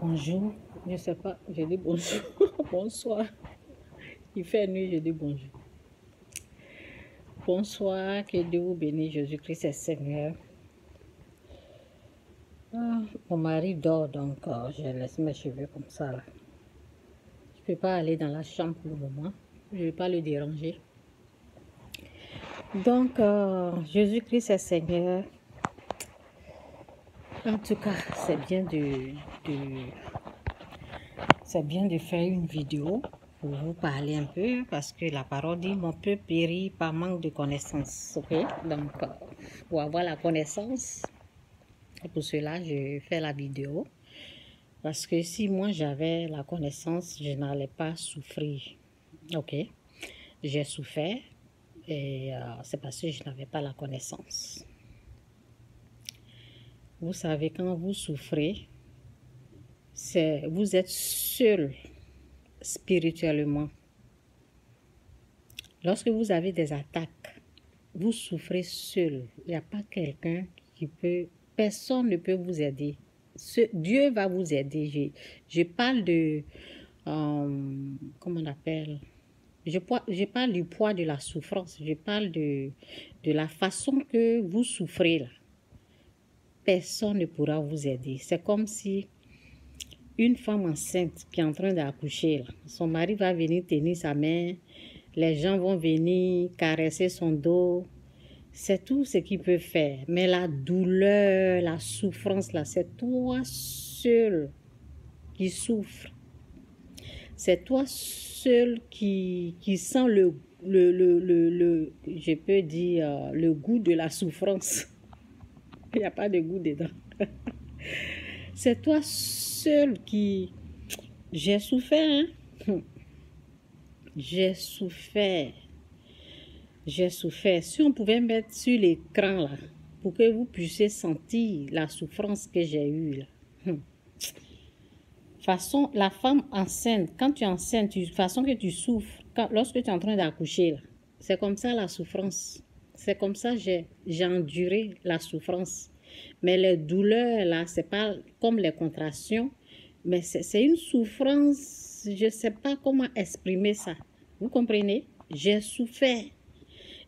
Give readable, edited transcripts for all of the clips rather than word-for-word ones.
bonjour. Je sais pas, je dis bonjour, bonsoir. Il fait nuit, je dis bonjour. Bonsoir, que Dieu vous bénisse, Jésus-Christ est Seigneur. Mon mari dort, donc je laisse mes cheveux comme ça là. Je ne peux pas aller dans la chambre pour le moment. Je ne vais pas le déranger. Donc, Jésus-Christ est Seigneur. En tout cas, c'est bien de faire une vidéo pour vous parler un peu parce que la parole dit mon peuple périt par manque de connaissance. Ok, donc pour avoir la connaissance, et pour cela je fais la vidéo parce que si moi j'avais la connaissance, je n'allais pas souffrir. Ok, j'ai souffert et c'est parce que je n'avais pas la connaissance. Vous savez, quand vous souffrez, vous êtes seul spirituellement. Lorsque vous avez des attaques, vous souffrez seul. Il n'y a pas quelqu'un qui peut, personne ne peut vous aider. Dieu va vous aider. Je parle de, comment on appelle, je parle du poids de la souffrance. Je parle de la façon que vous souffrez là. Personne ne pourra vous aider. C'est comme si une femme enceinte qui est en train d'accoucher, son mari va venir tenir sa main, les gens vont venir caresser son dos. C'est tout ce qu'il peut faire. Mais la douleur, la souffrance, là, c'est toi seul qui souffre. C'est toi seul qui sent je peux dire, le goût de la souffrance. Il n'y a pas de goût dedans. C'est toi seul qui... J'ai souffert, hein? J'ai souffert. J'ai souffert. Si on pouvait mettre sur l'écran, là, pour que vous puissiez sentir la souffrance que j'ai eue, là. Façon, la femme enceinte, quand tu es enceinte, façon que tu souffres, lorsque tu es en train d'accoucher, là, c'est comme ça la souffrance. C'est comme ça que j'ai enduré la souffrance. Mais les douleurs, là, c'est pas comme les contractions, mais c'est une souffrance, je ne sais pas comment exprimer ça. Vous comprenez? J'ai souffert.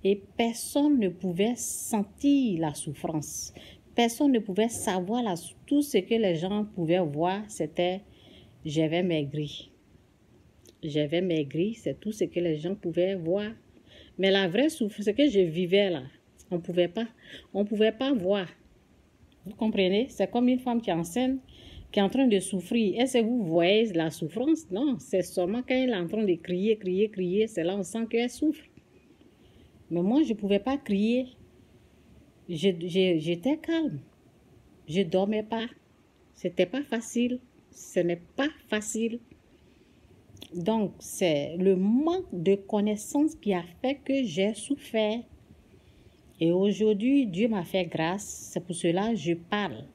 Et personne ne pouvait sentir la souffrance. Personne ne pouvait savoir tout ce que les gens pouvaient voir, c'était j'avais maigri. J'avais maigri, c'est tout ce que les gens pouvaient voir. Mais la vraie souffrance, ce que je vivais là, on pouvait pas voir. Vous comprenez? C'est comme une femme qui est enceinte, qui est en train de souffrir. Est-ce que vous voyez la souffrance? Non, c'est seulement quand elle est en train de crier, crier, crier, c'est là on sent qu'elle souffre. Mais moi, je ne pouvais pas crier. J'étais calme. Je ne dormais pas. Ce n'était pas facile. Ce n'est pas facile. Donc, c'est le manque de connaissances qui a fait que j'ai souffert. Et aujourd'hui, Dieu m'a fait grâce. C'est pour cela que je parle.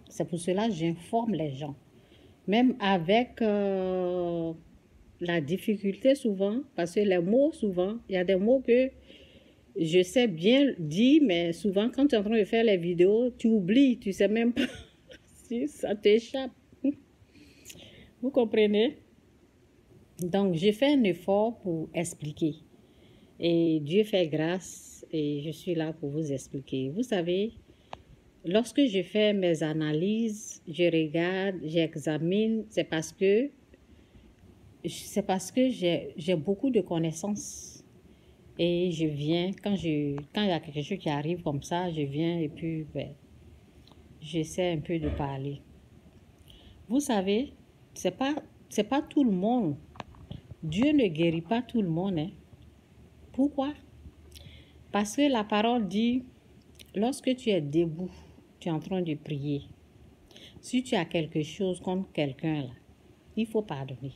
C'est pour cela que j'informe les gens. Même avec la difficulté souvent, parce que les mots souvent, il y a des mots que je sais bien dire, mais souvent quand tu es en train de faire les vidéos, tu oublies, tu ne sais même pas si ça t'échappe. Vous comprenez? Donc, j'ai fait un effort pour expliquer. Et Dieu fait grâce et je suis là pour vous expliquer. Vous savez, lorsque je fais mes analyses, je regarde, j'examine, c'est parce que j'ai beaucoup de connaissances. Et je viens, quand il y a quelque chose qui arrive comme ça, je viens et puis j'essaie un peu de parler. Vous savez, c'est pas tout le monde. Dieu ne guérit pas tout le monde. Hein. Pourquoi? Parce que la parole dit, lorsque tu es debout, tu es en train de prier. Si tu as quelque chose contre quelqu'un, là, il faut pardonner.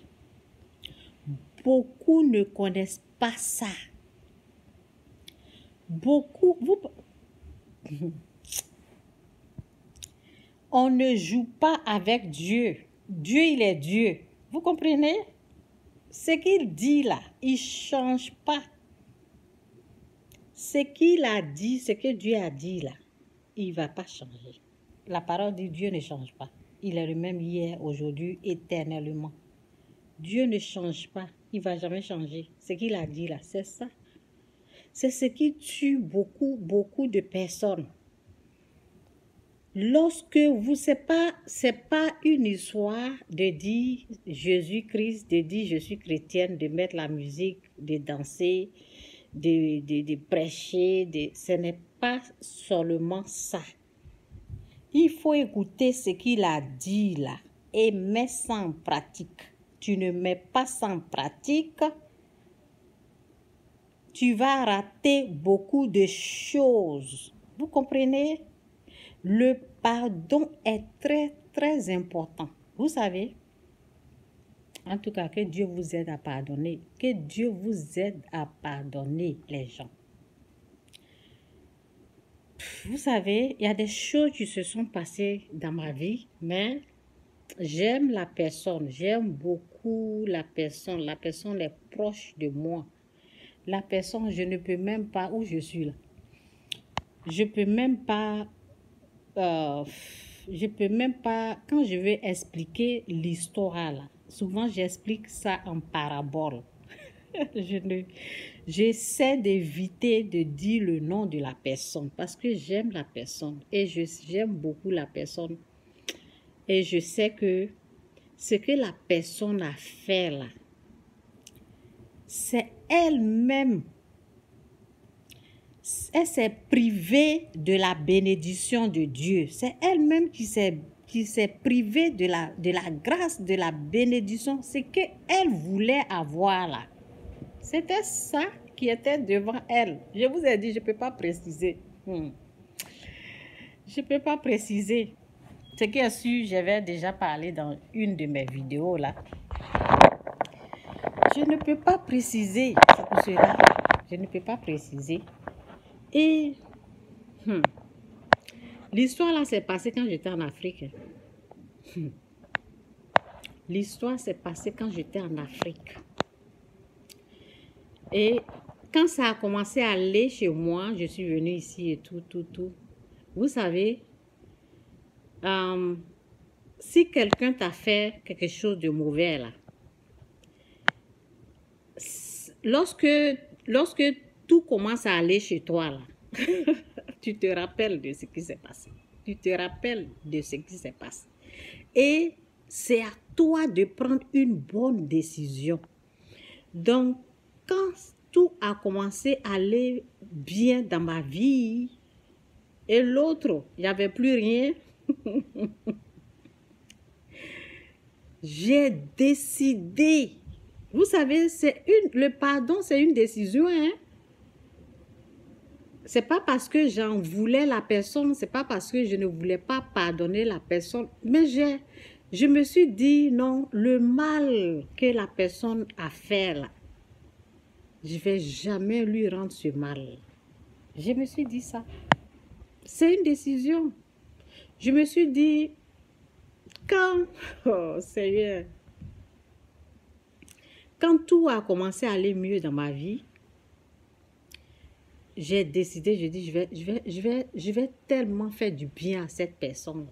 Beaucoup ne connaissent pas ça. Beaucoup, on ne joue pas avec Dieu. Dieu, il est Dieu. Vous comprenez? Ce qu'il dit là, il ne change pas. Ce qu'il a dit, ce que Dieu a dit là, il ne va pas changer. La parole dit Dieu ne change pas. il est le même hier, aujourd'hui, éternellement. Dieu ne change pas, il ne va jamais changer. Ce qu'il a dit là, c'est ça. C'est ce qui tue beaucoup de personnes. Lorsque vous, c'est pas une histoire de dire Jésus-Christ, de dire je suis chrétienne, de mettre la musique, de danser, de prêcher, ce n'est pas seulement ça. Il faut écouter ce qu'il a dit là et mettre ça en pratique. Tu ne mets pas ça en pratique, tu vas rater beaucoup de choses. Vous comprenez? Le pardon est très important. Vous savez, en tout cas, que Dieu vous aide à pardonner. Que Dieu vous aide à pardonner les gens. Vous savez, il y a des choses qui se sont passées dans ma vie, mais j'aime la personne. J'aime beaucoup la personne. La personne est proche de moi. La personne, je ne peux même pas, où je suis là, je peux même pas, quand je vais expliquer l'histoire là, souvent j'explique ça en parabole. J'essaie d'éviter de dire le nom de la personne parce que j'aime la personne et j'aime beaucoup la personne. Et je sais que ce que la personne a fait là, c'est elle-même. Elle s'est privée de la bénédiction de Dieu. C'est elle-même qui s'est privée de la grâce, de la bénédiction. Ce qu'elle voulait avoir là. C'était ça qui était devant elle. Je vous ai dit, je ne peux pas préciser. Je ne peux pas préciser. Ce qui est sûr, j'avais déjà parlé dans une de mes vidéos là. Je ne peux pas préciser. C'est pour cela. Je ne peux pas préciser. Et l'histoire là s'est passée quand j'étais en Afrique. L'histoire s'est passée quand j'étais en Afrique. Et quand ça a commencé à aller chez moi, je suis venue ici et tout. Vous savez, si quelqu'un t'a fait quelque chose de mauvais là, lorsque tout commence à aller chez toi là, tu te rappelles de ce qui s'est passé. Tu te rappelles de ce qui s'est passé. Et c'est à toi de prendre une bonne décision. Donc, quand tout a commencé à aller bien dans ma vie, et l'autre, il n'y avait plus rien, j'ai décidé. Vous savez, le pardon, c'est une décision, hein. C'est pas parce que j'en voulais la personne, c'est pas parce que je ne voulais pas pardonner la personne, mais je me suis dit, non, le mal que la personne a fait là, je ne vais jamais lui rendre ce mal. Je me suis dit ça. C'est une décision. Je me suis dit, oh Seigneur, quand tout a commencé à aller mieux dans ma vie, j'ai décidé, je dis, je vais tellement faire du bien à cette personne.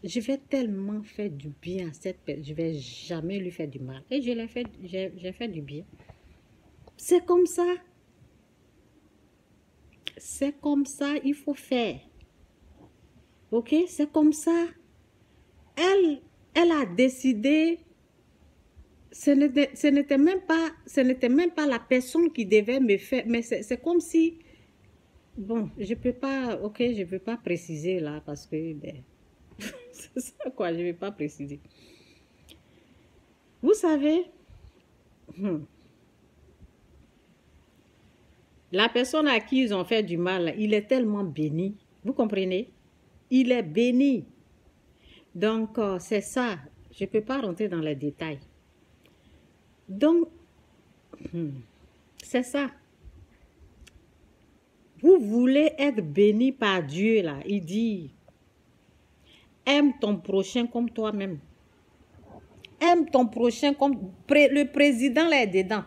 Je vais tellement faire du bien à cette personne. Je ne vais jamais lui faire du mal. Et j'ai fait du bien. C'est comme ça. C'est comme ça, il faut faire. Ok? C'est comme ça. Elle a décidé. Ce n'était même pas la personne qui devait me faire. Mais c'est comme si. Bon, je peux pas. Ok, je ne peux pas préciser là parce que. Ben, c'est ça quoi, je ne vais pas préciser. Vous savez. La personne à qui ils ont fait du mal, il est tellement béni. Vous comprenez? Il est béni. Donc, c'est ça. Je ne peux pas rentrer dans les détails. Donc, c'est ça. Vous voulez être béni par Dieu, là. Il dit, aime ton prochain comme toi-même. Aime ton prochain comme... Le président, là, est dedans.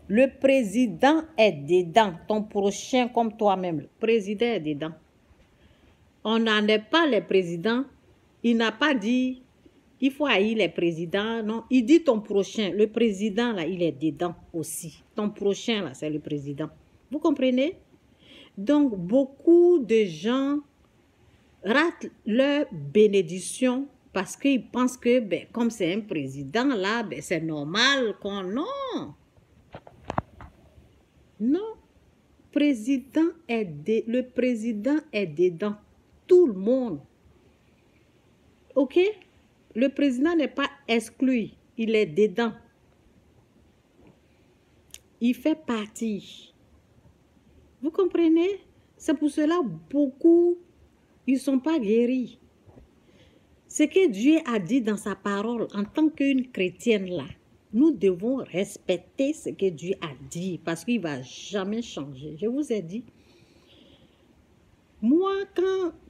Le président est dedans. Ton prochain comme toi-même. Le président est dedans. On n'en est pas les présidents Il n'a pas dit, il faut haïr les présidents. Non, il dit ton prochain. Le président, là, il est dedans aussi. Ton prochain, là, c'est le président. Vous comprenez? Donc, beaucoup de gens ratent leur bénédiction parce qu'ils pensent que, ben, comme c'est un président, là, ben, c'est normal qu'on... Non! Non! Le président est dedans. Tout le monde. OK? Le président n'est pas exclu. Il est dedans. Il fait partie. Vous comprenez? C'est pour cela beaucoup, ils ne sont pas guéris. Ce que Dieu a dit dans sa parole, en tant qu'une chrétienne là, nous devons respecter ce que Dieu a dit parce qu'il ne va jamais changer. Je vous ai dit. Moi,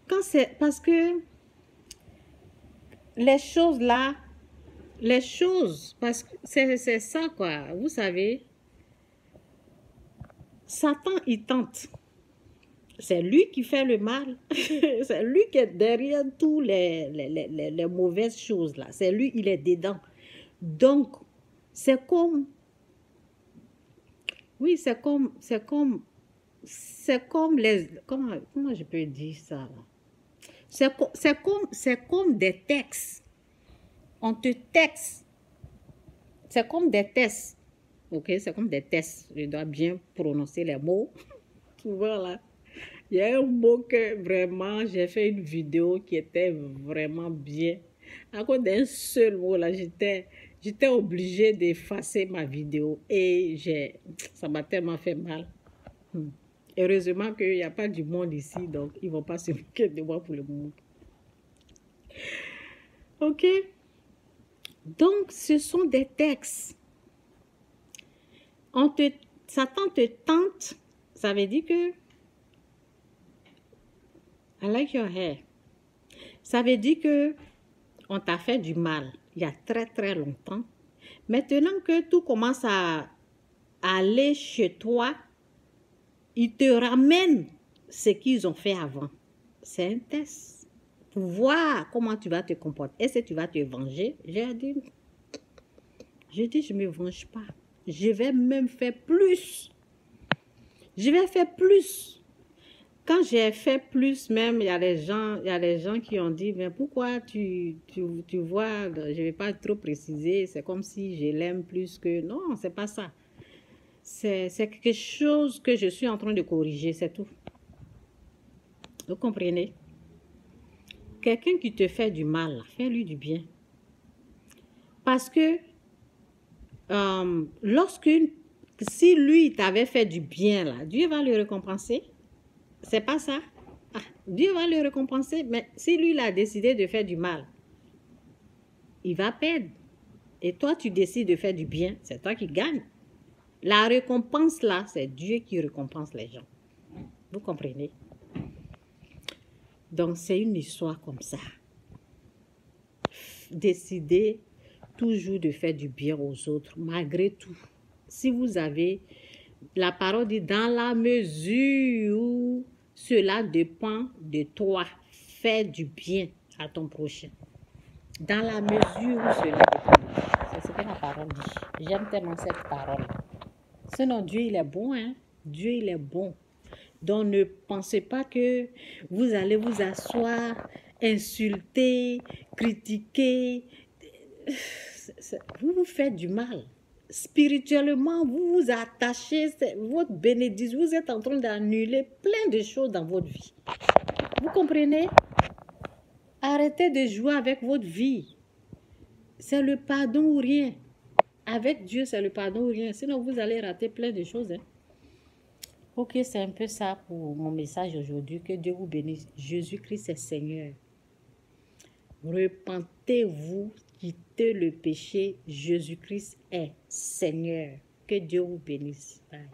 quand c'est... Parce que les choses là, parce que c'est ça quoi, vous savez, Satan, il tente. C'est lui qui fait le mal. C'est lui qui est derrière tous les mauvaises choses là. C'est lui, il est dedans. Donc, c'est comme... Oui, c'est comme les... Comment je peux dire ça là? C'est comme des textes. On te texte. C'est comme des tests. Ok, c'est comme des tests. Je dois bien prononcer les mots. Voilà. Il y a un mot que vraiment, j'ai fait une vidéo qui était vraiment bien. À cause d'un seul mot, là, j'étais obligée d'effacer ma vidéo et ça m'a tellement fait mal. Heureusement qu'il n'y a pas du monde ici, donc ils ne vont pas se moquer de moi pour le moment. Ok? Donc, ce sont des textes. Satan te tente, ça veut dire que I like your hair. Ça veut dire que on t'a fait du mal il y a très très longtemps. Maintenant que tout commence à aller chez toi, ils te ramènent ce qu'ils ont fait avant. C'est un test pour voir comment tu vas te comporter. Est-ce que tu vas te venger? Je dis, je ne me venge pas. Je vais même faire plus. Je vais faire plus. Quand j'ai fait plus même, il y a des gens qui ont dit, mais pourquoi tu vois, je ne vais pas trop préciser, c'est comme si je l'aime plus que... Non, c'est pas ça. C'est quelque chose que je suis en train de corriger, c'est tout. Vous comprenez? Quelqu'un qui te fait du mal, fais-lui du bien. Parce que si lui t'avait fait du bien, là, Dieu va le récompenser. C'est pas ça. Ah, Dieu va le récompenser, mais si lui il a décidé de faire du mal, il va perdre. Et toi, tu décides de faire du bien, c'est toi qui gagne. La récompense là, c'est Dieu qui récompense les gens. Vous comprenez? Donc, c'est une histoire comme ça. Décidez toujours de faire du bien aux autres, malgré tout. Si vous avez, la parole dit, dans la mesure où cela dépend de toi, fais du bien à ton prochain. Dans la mesure où cela dépend de toi. C'est ce que la parole dit. J'aime tellement cette parole. Sinon, Dieu, il est bon, hein? Dieu, il est bon. Donc, ne pensez pas que vous allez vous asseoir, insulter, critiquer. Vous vous faites du mal. Spirituellement, vous vous attachez, votre bénédiction, vous êtes en train d'annuler plein de choses dans votre vie. Vous comprenez? Arrêtez de jouer avec votre vie. C'est le pardon ou rien. Avec Dieu, c'est le pardon ou rien. Sinon, vous allez rater plein de choses. Hein? Ok, c'est un peu ça pour mon message aujourd'hui. Que Dieu vous bénisse. Jésus-Christ est Seigneur. Repentez-vous, quittez le péché. Jésus-Christ est Seigneur. Que Dieu vous bénisse. Bye.